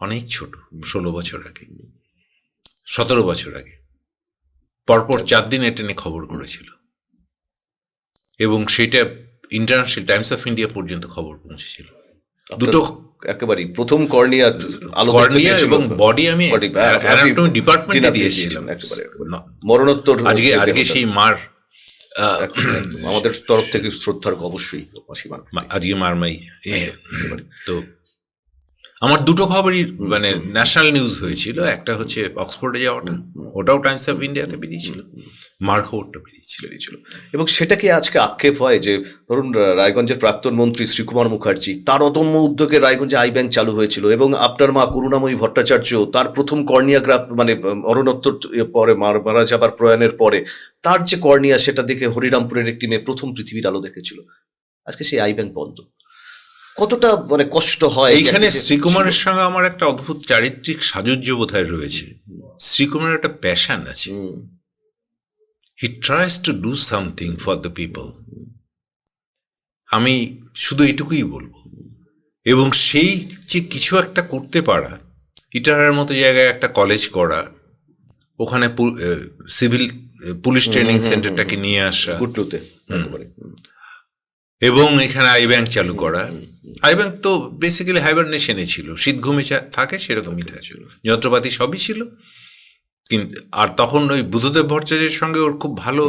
অনেক ছোট, 16 বছর আগে, 17 বছর আগে, পরপর 4 দিন এটা নিয়ে খবর করেছিল এবং সেটা ইন্টারন্যাশনাল টাইমস অফ ইন্ডিয়া পর্যন্ত খবর পৌঁছেছিল। দুটো একেবারে প্রথম কর্নিয়া এবং বডি আমি অ্যানাটমি ডিপার্টমেন্টে দিয়েছিলাম। মরণোত্তর আজকে সেই মার আমাদের তরফ থেকে শ্রদ্ধার অবশ্যই আজকে মারমাই। তো আমার দুটো খবরই মানে ন্যাশনাল নিউজ হয়েছিল, একটা হচ্ছে অক্সফোর্ডে যাওয়াটা, ওটাও টাইমস অফ ইন্ডিয়াতে বেরিয়েছিল, মার খবরটা বেরিয়েছিল। এবং সেটাকে আজকে আক্ষেপ হয় যে ধরুন রায়গঞ্জের প্রাক্তন মন্ত্রী শ্রীকুমার মুখার্জি, তার অদম্য উদ্যোগে রায়গঞ্জে আই ব্যাংক চালু হয়েছিল, এবং আপনার মা করুণাময়ী ভট্টাচার্য তার প্রথম কর্নিয়াগ্রাফ, মানে মরণোত্তর পরে মারা যাবার প্রয়াণের পরে তার যে কর্নিয়া, সেটা দেখে হরিরামপুরের একটি মেয়ে প্রথম পৃথিবীর আলো দেখেছিল। আজকে সেই আই ব্যাংক বন্ধ। কতটা মানে কষ্ট হয় এইখানে একদিকে- শ্রীকুমারের সঙ্গে আমার একটা অদ্ভুত চারিত্রিক সাযুজ্য বোধহয় রয়েছে। শ্রীকুমারের একটা প্যাশন আছে, hmm, he tries to do something for the people. আমি শুধু এটুকুই বলবো। এবং সেই যে কিছু একটা করতে পারা, ইটাহারের মতো জায়গায় একটা কলেজ করা, ওখানে সিভিল পুলিশ ট্রেনিং সেন্টারটাকে নিয়ে আসা, গুটলুতে একেবারে। এবং এখানে আই ব্যাংক চালু করা। আই ব্যাংক তো বেসিক্যালি হাইবারনেশনে ছিল, শীত ঘুমে থাকে সেরকমই ছিল, যন্ত্রপাতি সবই ছিল। কিন্তু আর তখন ওই বুদ্ধদেব ভট্টাচার্যের সঙ্গে ওর খুব ভালো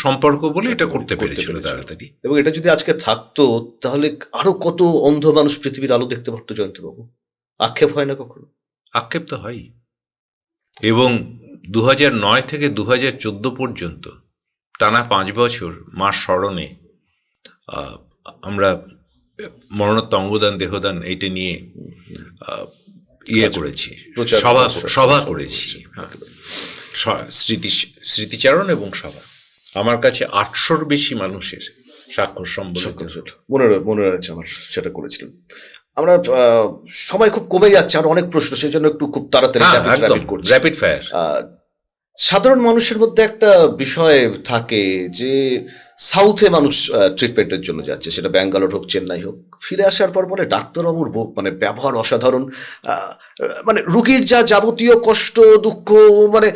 সম্পর্ক বলে এটা করতে পেরেছিল তাড়াতাড়ি। এবং এটা যদি আজকে থাকতো তাহলে আরো কত অন্ধ মানুষ পৃথিবীর আলো দেখতে পারতো জয়ন্তবাবু। আক্ষেপ হয় না কখনো? আক্ষেপ তো হয়। এবং 2009 থেকে 2014 পর্যন্ত টানা 5 বছর মার স্মরণে আমরা মরণোত্তর অঙ্গদান দেহদান এইটা নিয়ে ইয়ে করেছি, সভা করেছি, স্মৃতিচারণ এবং সভা। আমার কাছে 800-র বেশি মানুষের স্বাক্ষর সম্বলিত। মনে রয়েছে আমার, সেটা করেছিলাম আমরা। সময় খুব কমে যাচ্ছে, আর অনেক প্রশ্ন, সেই জন্য একটু খুব তাড়াতাড়ি র্যাপিড ফায়ার। সাধারণ মানুষের মধ্যে একটা বিষয় থাকে যে সাউথে মানুষ ট্রিটমেন্টের জন্য যাচ্ছে, সেটা ব্যাঙ্গালোর হোক চেন্নাই হোক, ফিরে আসার পর বলে ডাক্তারবাবুর মানে ব্যবহার অসাধারণ, মানে রুগীর যা যাবতীয় কষ্ট দুঃখ মানে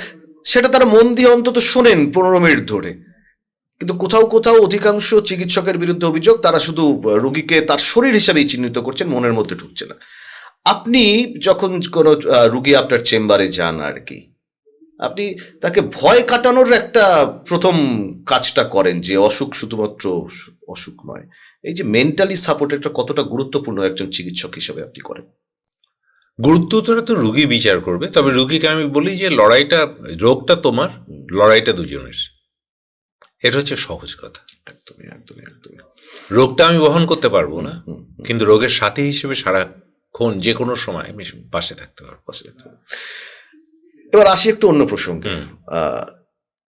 সেটা তারা মন দিয়ে অন্তত শোনেন 15 মিনিট ধরে। কিন্তু কোথাও কোথাও অধিকাংশ চিকিৎসকের বিরুদ্ধে অভিযোগ, তারা শুধু রুগীকে তার শরীর হিসাবেই চিহ্নিত করছেন, মনের মধ্যে ঢুকছে না। আপনি যখন কোনো রুগী আপনার চেম্বারে যান আর কি, আপনি তাকে ভয় কাটানোর একটা প্রথম কাজটা করেন, যে অসুখ শুধুমাত্র অসুখ নয়, এই যে মেন্টালি সাপোর্ট একটা কতটা গুরুত্বপূর্ণ একজন চিকিৎসক হিসেবে আপনি করেন? গুরুত্বটা তো রুগী বিচার করবে, তবে রুগীকে আমি বলি যে লড়াইটা, রোগটা তোমার, লড়াইটা দুজনের। এটা হচ্ছে সহজ কথা। একদমই একদমই একদমই। রোগটা আমি বহন করতে পারবো না, কিন্তু রোগের সাথী হিসেবে সারাক্ষণ যে কোনো সময় আমি পাশে থাকতে পারবো। এবার আসি একটু অন্য প্রসঙ্গে।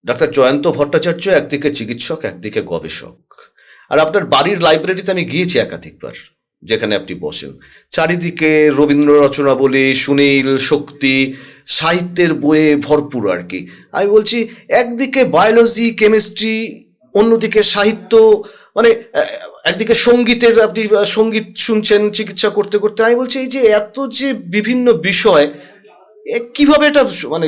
ডাক্তার জয়ন্ত ভট্টাচার্য একদিকে চিকিৎসক, একদিকে গবেষক, আর আপনার বাড়ির লাইব্রেরিতে আমি গিয়েছি একাধিকবার, যেখানে আপনি বসেন, চারিদিকে রবীন্দ্র রচনাবলী, সুনীল, শক্তি, সাহিত্যের বইয়ে ভরপুর আর কি। আমি বলছি একদিকে বায়োলজি, কেমিস্ট্রি, অন্যদিকে সাহিত্য, মানে একদিকে সঙ্গীতের, আপনি সঙ্গীত শুনছেন চিকিৎসা করতে করতে। আমি বলছি এই যে এত যে বিভিন্ন বিষয়, কিভাবে এটা মানে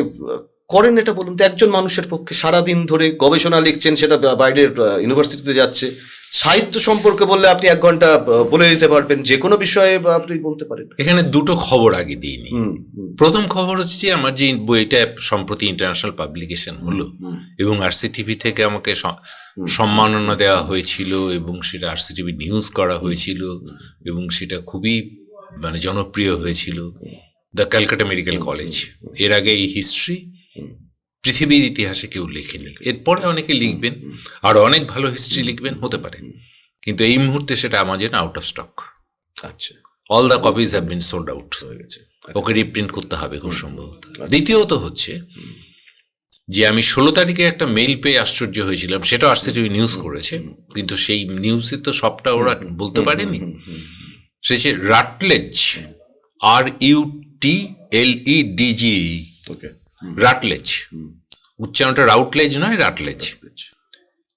করেন এটা বলুন তো, একজন মানুষের পক্ষে সারাদিন ধরে গবেষণা লিখছেন, সেটা বাইরের ইউনিভার্সিটিতে যাচ্ছে, সাহিত্য সম্পর্কে বললে আপনি 1 ঘন্টা বলে দিতে পারবেন, যে কোনো বিষয়ে আপনি বলতে পারেন। এখানে দুটো খবর আগে দিইনি। প্রথম খবর হচ্ছে যে আমার যে বইটা সম্প্রতি ইন্টারন্যাশনাল পাবলিকেশন হলো এবং RCTV থেকে আমাকে সম্মাননা দেওয়া হয়েছিল, এবং সেটা RCTV নিউজ করা হয়েছিল, এবং সেটা খুবই মানে জনপ্রিয় হয়েছিল, দ্য ক্যালকাটা মেডিকেল কলেজ। এর আগে এই হিস্ট্রি পৃথিবীর ইতিহাসে কেউ লেখেনি। এরপরে অনেকে লিখবেন, আর অনেক ভালো হিস্ট্রি লিখবেন, হতে পারে, কিন্তু এই মুহূর্তে সেটা আমাজন আউট অফ স্টক। আচ্ছা, all the copies have been sold out হয়ে গেছে, ওকে রিপ্রিন্ট করতে হবে খুব সম্ভবত। দ্বিতীয়ত হচ্ছে যে আমি 16 তারিখে একটা মেইল পেয়ে আশ্চর্য হয়েছিলাম, সেটা RCTV নিউজ করেছে, কিন্তু সেই নিউজে তো সবটা ওরা বলতে পারেনি। সে রাটলেজ, RUTLEDG, ওকে, রাটলেজ, উচ্চারণটা রাউটলেজ নয়, রাটলেজ।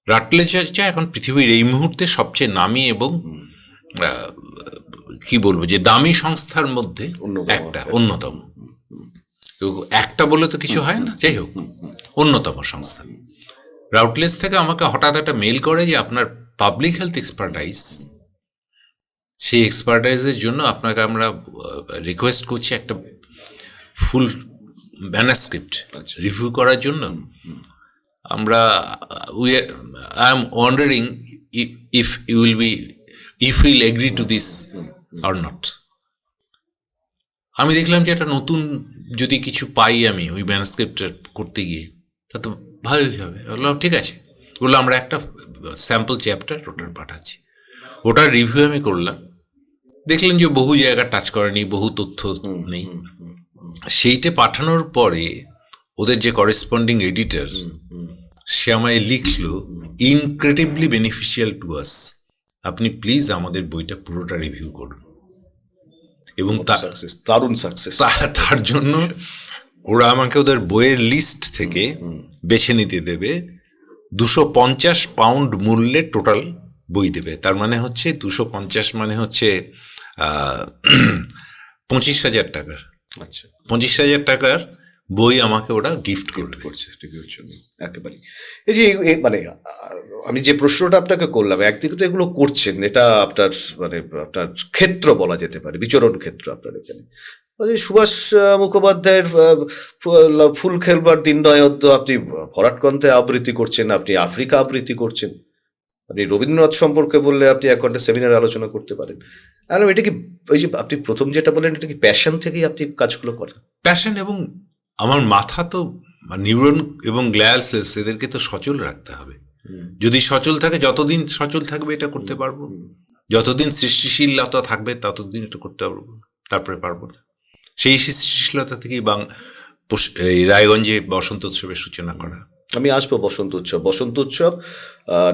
রাটলেজ হচ্ছে এখন পৃথিবীর এই মুহূর্তে সবচেয়ে নামী এবং কি বলবো যে দামি সংস্থার মধ্যে একটা, অন্যতম। একটা বলে তো কিছু হয় না, যাই হোক, অন্যতম সংস্থা। রাউটলেজ থেকে আমাকে হঠাৎ একটা মেল করে যে আপনার পাবলিক হেলথ এক্সপার্টাইজ, সেই এক্সপার্টাইজের জন্য আপনাকে আমরা রিকোয়েস্ট করছি একটা ফুল ম্যানাস্ক্রিপ্ট রিভিউ করার জন্য। আমরা I am wandering if will agree to this or not. আমি দেখলাম যে একটা নতুন যদি কিছু পাই আমি ওই ম্যানাস্ক্রিপ্ট করতে গিয়ে, তা তো ভালোই হবে। বললাম ঠিক আছে, বললো আমরা একটা স্যাম্পল চ্যাপ্টার ওটার পাঠাচ্ছি। ওটার রিভিউ আমি করলাম, দেখলেন যে বহু জায়গা টাচ করেনি, বহু তথ্য নেই। সেইটা পাঠানোর পরে ওদের যে করেসপন্ডিং এডিটর, সে আমায় লিখলো ইনক্রেডিবলি বেনিফিশিয়াল টু আস, আপনি প্লিজ আমাদের বইটা পুরোটা রিভিউ করুন। এবং সাকসেস, দারুণ সাকসেস। তার জন্য ওরা আমাকে ওদের বইয়ের লিস্ট থেকে বেছে নিতে দেবে, 250 পাউন্ড মূল্যের টোটাল বই দেবে। তার মানে হচ্ছে 250 মানে হচ্ছে 25,000 টাকার। আচ্ছা, 25,000 টাকার বই আমাকে ওরা গিফট করছে রিভিউর জন্য একেবারে। এই যে মানে আমি যে প্রশ্নটা আপনাকে করলাম, একদিকে তো এগুলো করছেন, এটা আপনার মানে আপনার ক্ষেত্র বলা যেতে পারে, বিচরণ ক্ষেত্র আপনার এখানে। ওই সুভাষ মুখোপাধ্যায়ের ফুল খেলবার দিন নয় অদ্য আপনি ভরাটকণ্ঠে আবৃত্তি করছেন, আপনি আফ্রিকা আবৃত্তি করছেন, আপনি রবীন্দ্রনাথ সম্পর্কে বললে আপনি 1 ঘন্টা সেমিনার আলোচনা করতে পারেন। আর এটা কি ওই যে আপনি প্রথম যেটা বললেন, এটা কি প্যাশন থেকেই আপনি কাজগুলো করেন? প্যাশন, এবং আমার মাথা তো নিউরন এবং গ্ল্যাল সেলস এদেরকে তো সচল রাখতে হবে। যদি সচল থাকে, যতদিন সচল থাকবে এটা করতে পারবো, যতদিন সৃষ্টিশীলতা থাকবে ততদিন এটা করতে পারবো, তারপরে পারবো না। সেই সৃষ্টিশীলতা থেকেই এই রায়গঞ্জে বসন্ত উৎসবের সূচনা করা। আমি আসবো বসন্ত উৎসব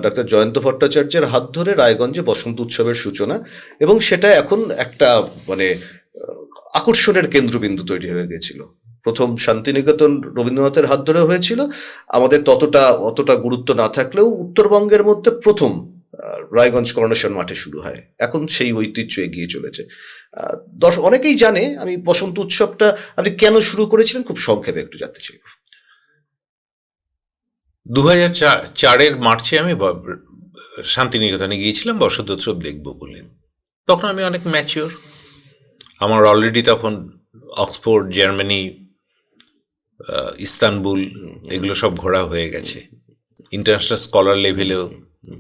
ডাক্তার জয়ন্ত ভট্টাচার্যের হাত ধরে রায়গঞ্জে বসন্ত উৎসবের সূচনা, এবং সেটা এখন একটা মানে আকর্ষণের কেন্দ্রবিন্দু তৈরি হয়ে গেছিল। প্রথম শান্তিনিকেতন রবীন্দ্রনাথের হাত ধরে হয়েছিল, আমাদের অতটা গুরুত্ব না থাকলেও উত্তরবঙ্গের মধ্যে প্রথম রায়গঞ্জ করোনেশন মাঠে শুরু হয়। এখন সেই ঐতিহ্য এগিয়ে চলেছে। অনেকেই জানে। আমি বসন্ত উৎসবটা আপনি কেন শুরু করেছিলেন খুব সংক্ষেপে একটু জানতে চাই। 2004 মার্চে আমি শান্তিনিকেতনে গিয়েছিলাম বসন্ত উৎসব দেখবো বলে। তখন আমি অনেক ম্যাচিওর, আমার অলরেডি তখন অক্সফোর্ড, জার্মানি, ইস্তানবুল এগুলো সব ঘোরা হয়ে গেছে, ইন্টারন্যাশনাল স্কলার লেভেলেও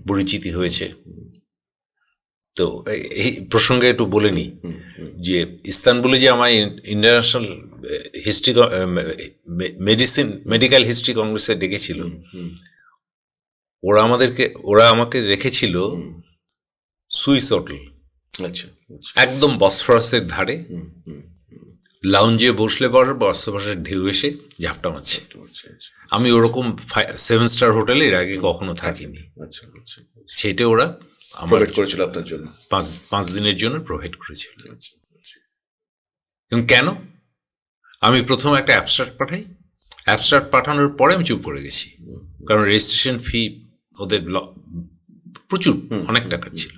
পরিচিতি হয়েছে। তো এই প্রসঙ্গে একটু বলে নিই যে ইস্তানবুলে যে আমার ইন্টারন্যাশনাল হিস্ট্রি মেডিকেল হিস্ট্রি কংগ্রেসে ডেকেছিল, ওরা আমাকে রেখেছিল সুইস হোটেল, আচ্ছা, একদম বসফরাসের ধারে। লাউঞ্জে বসলে পর বসফরাসের ঢেউ এসে ঝাপটা মারছে। আমি ওরকম 7 স্টার হোটেলে এর আগে কখনো থাকিনি। সেটা ওরা প্রোভাইড করেছিল আপনার জন্য, 5 দিনের জন্য প্রোভাইড করেছিল। এবং কেন? আমি প্রথম একটা অ্যাবস্ট্রাক্ট পাঠাই, অ্যাবস্ট্রাক্ট পাঠানোর পরে আমি চুপ করে গেছি, কারণ রেজিস্ট্রেশন ফি ওদের প্রচুর, অনেক টাকা ছিল।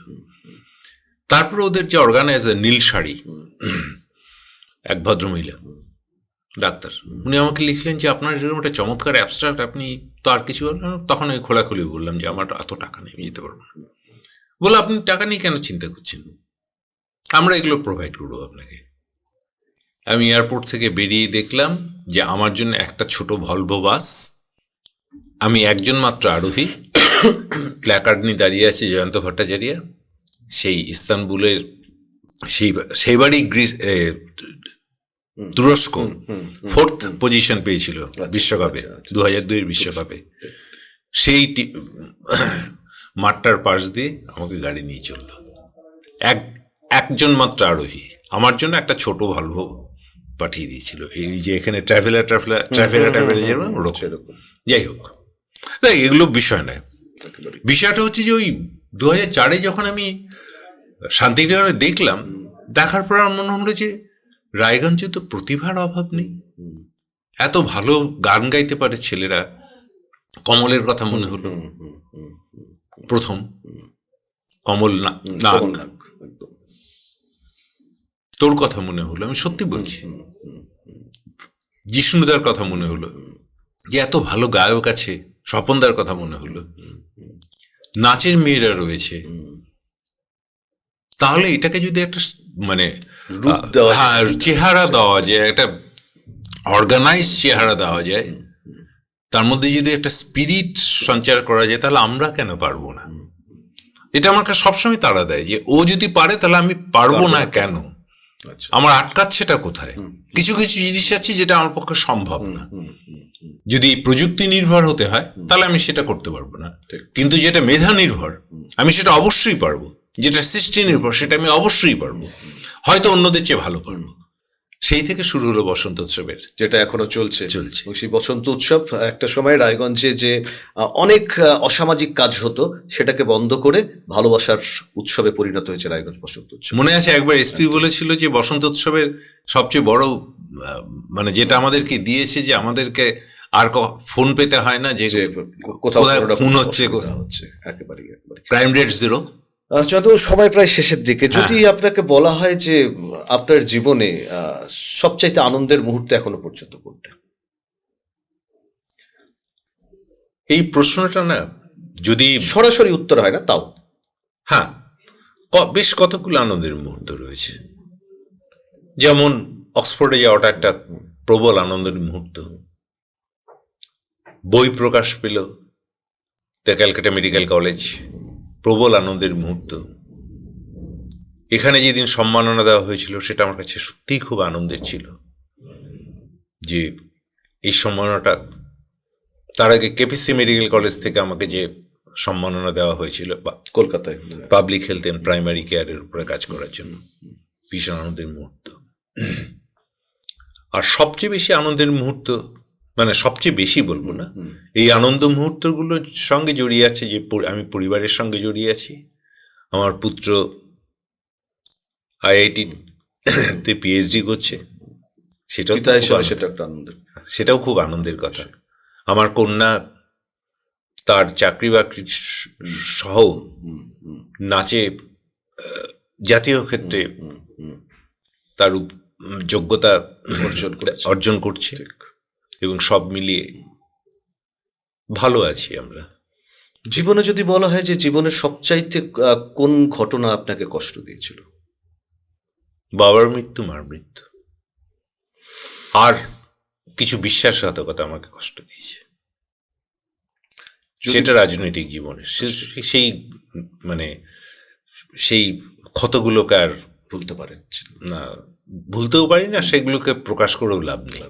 তারপরে ওদের যে অর্গানাইজার নীল শাড়ি, এক ভদ্রমহিলা ডাক্তার, উনি আমাকে লিখলেন যে আপনার এরকম একটা চমৎকার অ্যাবস্ট্রাক্ট, আপনি তো আর কিছু। তখন আমি খোলাখুলি বললাম যে আমার এত টাকা নেই, আমি যেতে পারবো না। বলে আপনি টাকা নিয়ে কেন চিন্তা করছেন, আমরা এগুলো প্রোভাইড করবো আপনাকে। আমি এয়ারপোর্ট থেকে বেরিয়ে দেখলাম যে আমার জন্য একটা ছোট ভলভো বাস, আমি একজন মাত্র আরোহী, প্ল্যাকার্ড নিয়ে দাঁড়িয়ে আছে জয়ন্ত ভট্টাচার্য, সেই ইস্তানবুলের সেই বাড়ি তুরস্ক 4th পজিশন পেয়েছিল বিশ্বকাপে, 2002 বিশ্বকাপে। সেই মাঠটার পাশ দিয়ে আমাকে গাড়ি নিয়ে চললো, একজন মাত্র আরোহী, আমার জন্য একটা ছোট ভলভো পাঠিয়ে দিয়েছিল। এই যে এখানে ট্রাভেলার যেরকম ওরকম। যাই হোক, তাই এগুলো বিষয় নয়। বিষয়টা হচ্ছে যে ওই 2004 যখন আমি শান্তিনিকেতনে দেখলাম, দেখার পর আমার মনে হলো যে রায়গঞ্জে তো প্রতিভার অভাব নেই, এত ভালো গান গাইতে পারে ছেলেরা। কমলের কথা মনে হলো প্রথম, কমল নাগ, তোর কথা মনে হলো, আমি সত্যি বলছি। জিষ্ণুদার কথা মনে হলো যে এত ভালো গায়ক আছে, স্বপনদার কথা মনে হলো, নাচের মেয়েরা রয়েছে। তাহলে এটাকে যদি একটা মানে চেহারা দেওয়া যায়, একটা অর্গানাইজ চেহারা দেওয়া যায়, তার মধ্যে যদি একটা স্পিরিট সঞ্চার করা যায়, তাহলে আমরা কেন পারবো না? এটা আমার কাছে সবসময় তাড়া দেয় যে ও যদি পারে তাহলে আমি পারবো না কেন? আমার আটকাচ্ছেটা কোথায়? কিছু কিছু জিনিস আছে যেটা আমার পক্ষে সম্ভব না। যদি প্রযুক্তি নির্ভর হতে হয় তাহলে আমি সেটা করতে পারবো না, কিন্তু যেটা মেধা নির্ভর আমি সেটা অবশ্যই পারবো। যেটা সৃষ্টি নির্ভর সেটা আমি অবশ্যই পারবো, হয়তো অন্যদের চেয়ে ভালো পারবো। সেই থেকে শুরু হলো বসন্ত উৎসবের। যেটা এখনো চলছে। চলছে। এবং সেই বসন্ত উৎসব একটা সময় রায়গঞ্জে যে অনেক অসামাজিক কাজ হতো সেটাকে বন্ধ করে ভালোবাসার উৎসবে পরিণত হয়েছে রায়গঞ্জ বসন্ত উৎসব। মনে আছে একবার এসপি বলেছিল যে বসন্ত উৎসবের সবচেয়ে বড় মানে যেটা আমাদেরকে দিয়েছে যে আমাদেরকে আর ফোন পেতে হয় না, যে যে কোথাও কোথায় কোনো রকম খুন হচ্ছে, অসুবিধা হচ্ছে, একেবারে। Crime rate zero. যত সময় প্রায় শেষের দিকে, যদি আপনাকে বলা হয় যে আপনার জীবনে সবচাইতে আনন্দের মুহূর্ত এখনো পর্যন্ত কোনটা? এই প্রশ্নটা না যদি সরাসরি উত্তর হয় না তাও। হ্যাঁ, বেশ কতগুলো আনন্দের মুহূর্ত রয়েছে। যেমন অক্সফোর্ডে যাওয়াটা একটা প্রবল আনন্দের মুহূর্ত। বই প্রকাশ পেল দ্য ক্যালকাটা মেডিকেল কলেজ, প্রবল আনন্দের মুহূর্ত। এখানে যেদিন সম্মাননা দেওয়া হয়েছিল সেটা আমার কাছে সত্যিই খুব আনন্দের ছিল, যে এই সম্মাননাটা, তার আগে কেপিসি মেডিকেল কলেজ থেকে আমাকে যে সম্মাননা দেওয়া হয়েছিল কলকাতায় পাবলিক হেলথ অ্যান্ড প্রাইমারি কেয়ারের উপরে কাজ করার জন্য, ভীষণ আনন্দের মুহূর্ত। আর সবচেয়ে বেশি আনন্দের মুহূর্ত, মানে সবচেয়ে বেশি বলবো না, এই আনন্দ মুহূর্তগুলোর সঙ্গে জড়িয়ে আছে যে আমি পরিবারের সঙ্গে জড়িয়ে আছি। আমার পুত্র আইআইটিতে পিএইচডি করছে, সেটাও সেটা একটা আনন্দের, সেটাও খুব আনন্দের কথা। আমার কন্যা তার চাকরি বাকরি সহ নাচে জাতীয় ক্ষেত্রে তার যোগ্যতা অর্জন করছে, এবং সব মিলিয়ে ভালো আছি আমরা। জীবনে যদি বলা হয় যে জীবনের সবচাইতে কোন ঘটনা আপনাকে কষ্ট দিয়েছিল? বাবার মৃত্যু, মার মৃত্যু, আর কিছু বিশ্বাসঘাতকতা আমাকে কষ্ট দিয়েছে। সেটা রাজনৈতিক জীবনে সেই মানে সেই ক্ষতগুলোকে আর ভুলতে পারেন না, ভুলতেও পারি না, সেগুলোকে প্রকাশ করেও লাভ নেই।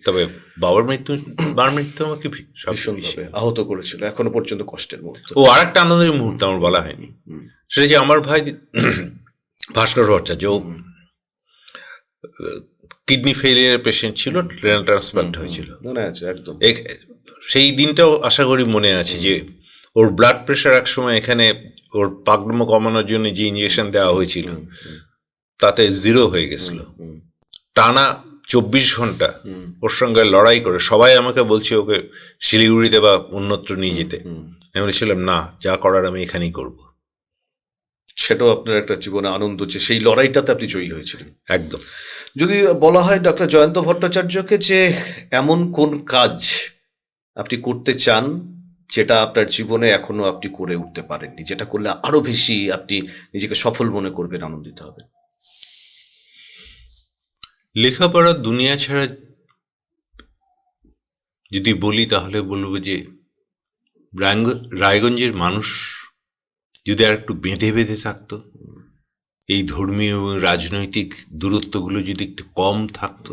তবে বাবার মৃত্যু, মার মৃত্যু আমাকে ভীষণভাবে আহত করেছিল, এখনো পর্যন্ত কষ্টের মুহূর্ত। ও আর একটা আনন্দের মুহূর্ত আমার বলা হয়নি, সেটা যে আমার ভাই ভাস্কর ভট্টাচার্য কিডনি ফেলিয়ার পেশেন্ট ছিল, রেনাল ট্রান্সপ্লান্ট হয়েছিল। মনে আছে একদম। সেই দিনটাও আশা করি মনে আছে, যে ওর ব্লাড প্রেশার এক সময় এখানে ওর পাগড়মো কমানোর জন্য যে ইঞ্জেকশন দেওয়া হয়েছিল তাতে 0 হয়ে গেছিল। টানা 24 ঘন্টা ওর সঙ্গে লড়াই করে সবাই আমাকে বলছে ওকে শিলিগুড়িতে বা অন্যত্র নিয়ে যেতে। আমি বলেছিলাম না, যা করার আমি এখানেই করব। সেটাও আপনার একটা জীবনে আনন্দ, যে সেই লড়াইটাতে আপনি জয়ী হয়েছিলেন। একদম। যদি বলা হয় ডক্টর জয়ন্ত ভট্টাচার্যকে যে এমন কোন কাজ আপনি করতে চান যেটা আপনার জীবনে এখনো আপনি করে উঠতে পারেননি, যেটা করলে আরো বেশি আপনি নিজেকে সফল মনে করবেন, আনন্দিত হবেন? লেখাপড়ার দুনিয়া ছাড়া যদি বলি তাহলে বলবো যে রায়গঞ্জের মানুষ যদি আর একটু বেঁধে বেঁধে থাকতো, এই ধর্মীয় এবং রাজনৈতিক দূরত্বগুলো যদি একটু কম থাকতো,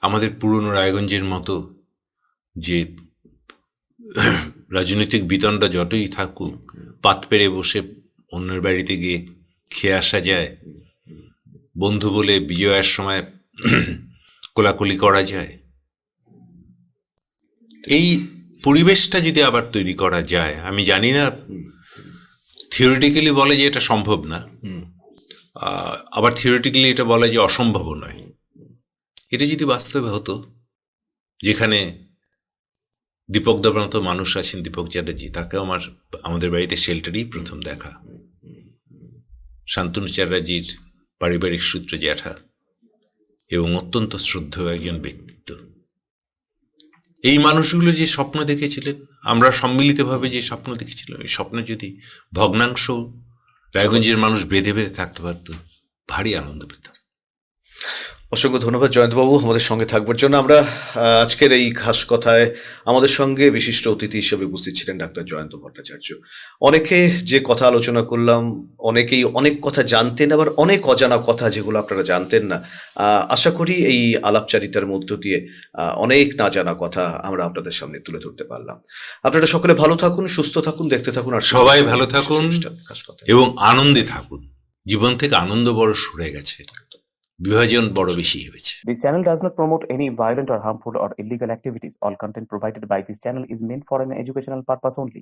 আমাদের পুরনো রায়গঞ্জের মতো যে রাজনৈতিক বিতণ্ডা যতই থাকুক, পাত পেরে বসে অন্যের বাড়িতে গিয়ে খেয়ে আসা যায়, বন্ধু বলে বিজয়ের সময় কোলাকুলি করা যায়, এই পরিবেশটা যদি আবার তৈরি করা যায়, আমি জানি না, থিওরিটিক্যালি বলে যে এটা সম্ভব না, আবার থিওরিটিক্যালি এটা বলে যে অসম্ভব নয়। এটা যদি বাস্তবে হতো, যেখানে দীপক দেবার মতো মানুষ আছেন, দীপক চ্যাটার্জি, তাকে আমাদের বাড়িতে শেল্টারেই প্রথম দেখা, শান্তনু চ্যাটার্জির পারিবারিক সূত্রে জ্যাঠা এবং অত্যন্ত শ্রদ্ধেয় একজন ব্যক্তিত্ব। এই মানুষগুলো যে স্বপ্ন দেখেছিলেন, আমরা সম্মিলিতভাবে যে স্বপ্ন দেখেছিলাম, এই স্বপ্ন যদি ভগ্নাংশ রায়গঞ্জের মানুষ বেঁধে বেঁধে থাকতে পারত, ভারী আনন্দ পেতাম। অসংখ্য ধন্যবাদ জয়ন্তবাবু আমাদের সঙ্গে থাকবার জন্য। আমরা আজকের এই খাস কথায় আমাদের সঙ্গে বিশিষ্ট অতিথি হিসেবে উপস্থিত ছিলেন ডাক্তার জয়ন্ত ভট্টাচার্য। অনেকে যে কথা আলোচনা করলাম, অনেকেই অনেক কথা জানতেন, আবার অনেক অজানা কথা যেগুলো আপনারা জানতেন না। আশা করি এই আলাপচারিতার মধ্য দিয়ে অনেক না জানা কথা আমরা আপনাদের সামনে তুলে ধরতে পারলাম। আপনারা সকলে ভালো থাকুন, সুস্থ থাকুন, দেখতে থাকুন, আর সবাই ভালো থাকুন খাস কথা এবং আনন্দে থাকুন। জীবন থেকে আনন্দ বড় সরে গেছে। বিভাজন বড় বেশি হয়েছে। This channel does not promote any violent or harmful or illegal activities. All content provided by this channel is meant for an educational purpose only.